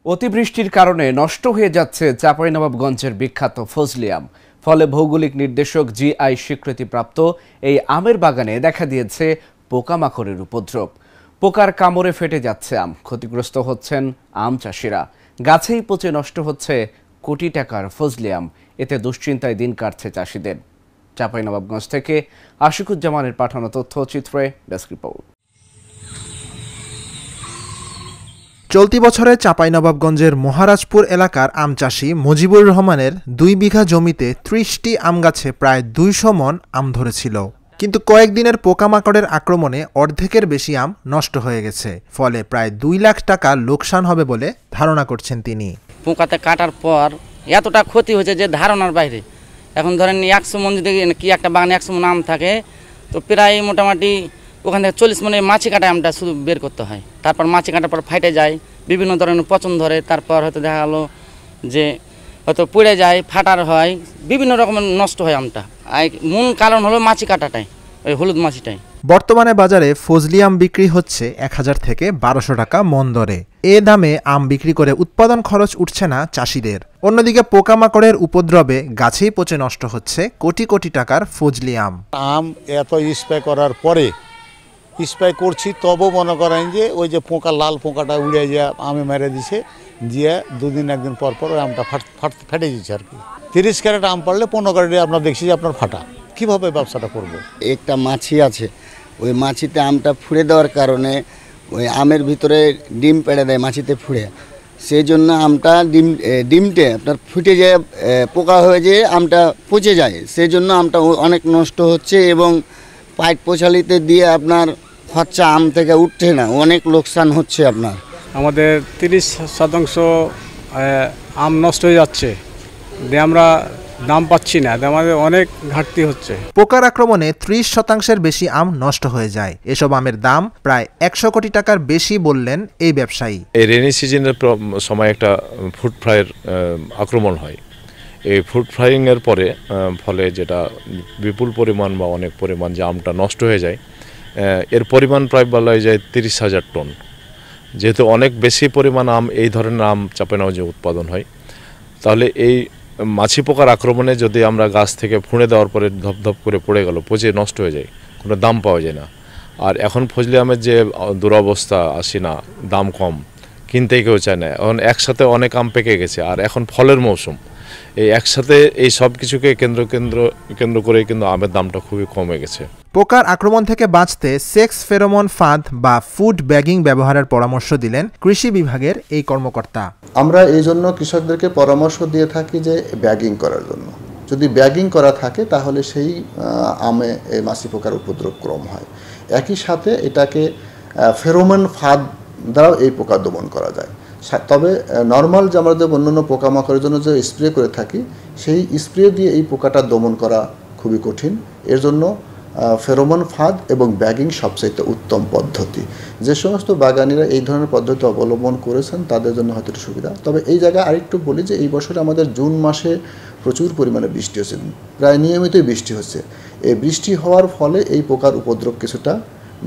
অতিবৃষ্টির কারণে নষ্ট হয়ে যাচ্ছে চাঁপাইনবাবগঞ্জের বিখ্যাত ফজলি আম। ফলে ভৌগোলিক নির্দেশক জিআই স্বীকৃতিপ্রাপ্ত এই আমের বাগানে দেখা দিয়েছে পোকামাকড়ের উপদ্রব। পোকার কামড়ে ফেটে যাচ্ছে আম, ক্ষতিগ্রস্ত হচ্ছেন আম চাষিরা। গাছেই পচে নষ্ট হচ্ছে কোটি টাকার ফজলি আম। এতে দুশ্চিন্তায় দিন কাটছে চাষিদের। চাঁপাইনবাবগঞ্জ থেকে আশিকুজ্জামানের পাঠানো তথ্যচিত্রে ডেস্ক রিপোর্ট। চলতি বছরে চাঁপাইনবাবগঞ্জের মহারাজপুর এলাকার আম চাষি মুজিবুর রহমানের 2 বিঘা জমিতে 30টি আম গাছে প্রায় 200 মণ আম ধরেছিল, কিন্তু কয়েকদিনের পোকামাকড়ের আক্রমণে অর্ধেকের বেশি আম নষ্ট হয়ে গেছে। ফলে প্রায় 2 লাখ টাকা লোকসান হবে বলে ধারণা করছেন তিনি। পোকাতে কাটার পর এতটা ক্ষতি হয়েছে যে ধারণার বাইরে। এখন ধরেন 100 মণ যদি কি একটা বাগানে 100 মণ আম থাকে, তো প্রায় মোটামুটি ওখান থেকে 40 মণের মাছি কাটা আমটা শুধু বের করতে হয়। তারপর মাছি কাটার পর ফাইটে যায়, বিভিন্ন ধরনের পচন ধরে, তারপর হয়তো দেখা গেলো যে হয়তো পুড়ে যায়, ফাটার হয়, বিভিন্ন রকমের নষ্ট হয় আমটা। আর মূল কারণ হলো মাছি কাটাটাই, ওই হলুদ মাছিটাই। বর্তমানে বাজারে ফজলি আম বিক্রি হচ্ছে 1000 থেকে 1200 টাকা মণ দরে। এ দামে আম বিক্রি করে উৎপাদন খরচ উঠছে না চাষিদের। অন্যদিকে পোকামাকড়ের উপদ্রবে গাছেই পচে নষ্ট হচ্ছে কোটি কোটি টাকার ফজলি আম। আম এত স্প্রে করার পরে স্প্রে করছি, তবু মনে করেন যে ওই যে পোকা, লাল পোকাটা উড়ে যা আমে মেরে দিছে, দিয়ে 2 দিন 1 দিন পর ওই আমটা ফেটে দিচ্ছে আর কি। 30 ক্যারেট আম পারলে 15 ক্যারেটে আপনার দেখছি যে আপনার ফাটা। কীভাবে ব্যবসাটা করবো? একটা মাছি আছে, ওই মাছিতে আমটা ফুঁড়ে দেওয়ার কারণে ওই আমের ভিতরে ডিম পেড়ে দেয় মাছিতে ফুঁড়ে, সেই জন্য আমটা ডিমটে আপনার ফুটে যায়, পোকা হয়ে যেয়ে আমটা পচে যায়। সেই জন্য আমটা অনেক নষ্ট হচ্ছে এবং পাইট পোছালিতে দিয়ে আপনার খরচা আম থেকে উঠছে না, অনেক লোকসান হচ্ছে আপনার। আমাদের 30% আম নষ্ট হয়ে যাচ্ছে, দিয়ে আমরা দাম পাচ্ছি না, আমাদের অনেক ঘাটতি হচ্ছে। পোকার আক্রমণে 30% বেশি আম নষ্ট হয়ে যায়। এসব আমের দাম প্রায় 100 কোটি টাকার বেশি বললেন এই ব্যবসায়ী। এই রেনি সিজনের সময় একটা ফ্রুট ফ্লাইয়ের আক্রমণ হয়। এই ফ্রুট ফ্লাইংয়ের পরে ফলে যেটা বিপুল পরিমাণ বা অনেক পরিমাণ যে আমটা নষ্ট হয়ে যায়, এর পরিমাণ প্রায় বলা যায় 30,000 টন। যেহেতু অনেক বেশি পরিমাণ আম, এই ধরনের আম চাঁপাইনবাবগঞ্জে উৎপাদন হয়, তাহলে এই মাছি পোকার আক্রমণে যদি আমরা গাছ থেকে ফুঁড়ে দেওয়ার পরে ধপধপ করে পড়ে গেল, পচে নষ্ট হয়ে যায়, কোনো দাম পাওয়া যায় না। আর এখন ফজলি আমের যে দুরবস্থা, আসি না, দাম কম, কিনতে কেউ চায় না। এখন একসাথে অনেক আম পেকে গেছে, আর এখন ফলের মৌসুম, এই একসাথে এই সব কিছুকে কেন্দ্র করে কিন্তু আমের দামটা খুবই কমে গেছে। পোকার আক্রমণ থেকে বাঁচতে সেক্স ফেরোমন ফাঁদ বা ফুড ব্যাগিং ব্যবহারের পরামর্শ দিলেন কৃষি বিভাগের এই কর্মকর্তা। আমরা এই জন্য কৃষকদেরকে পরামর্শ দিয়ে থাকি যে ব্যাগিং করার জন্য। যদি ব্যাগিং করা থাকে তাহলে সেই আমে এই মাছি পোকার উপদ্রব কম হয়। একই সাথে এটাকে ফেরোমন ফাঁদ দ্বারাও এই পোকা দমন করা যায়। তবে নর্মাল যে আমরা যে অন্যান্য পোকামাকড়ের জন্য যে স্প্রে করে থাকি, সেই স্প্রে দিয়ে এই পোকাটা দমন করা খুবই কঠিন। এর জন্য ফেরোমন ফাঁদ এবং ব্যাগিং সবচেয়ে উত্তম পদ্ধতি। যে সমস্ত বাগানিরা এই ধরনের পদ্ধতি অবলম্বন করেছেন তাদের জন্য হয়তো সুবিধা। তবে এই জায়গায় আরেকটু বলি যে এই বছরে আমাদের জুন মাসে প্রচুর পরিমাণে বৃষ্টি হচ্ছে, প্রায় নিয়মিতই বৃষ্টি হচ্ছে। এই বৃষ্টি হওয়ার ফলে এই পোকার উপদ্রব কিছুটা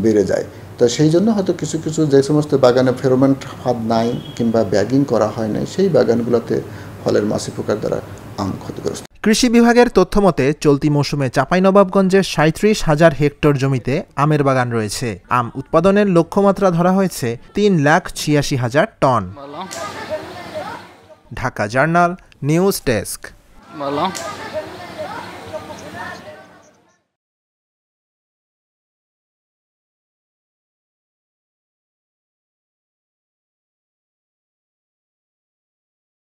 বেড়ে যায়। তো সেই জন্য হয়তো কিছু কিছু যে সমস্ত বাগানে ফেরোমন ফাঁদ নাই কিংবা ব্যাগিং করা হয় নাই, সেই বাগানগুলোতে ফলের মাছি পোকার দ্বারা আম ক্ষতিগ্রস্ত। কৃষি বিভাগের তথ্যমতে চলতি মৌসুমে চাঁপাইনবাবগঞ্জের 37,000 হেক্টর জমিতে আমের বাগান রয়েছে। আম উৎপাদনের লক্ষ্যমাত্রা ধরা হয়েছে 3,86,000 ton. Dhaka journal news desk.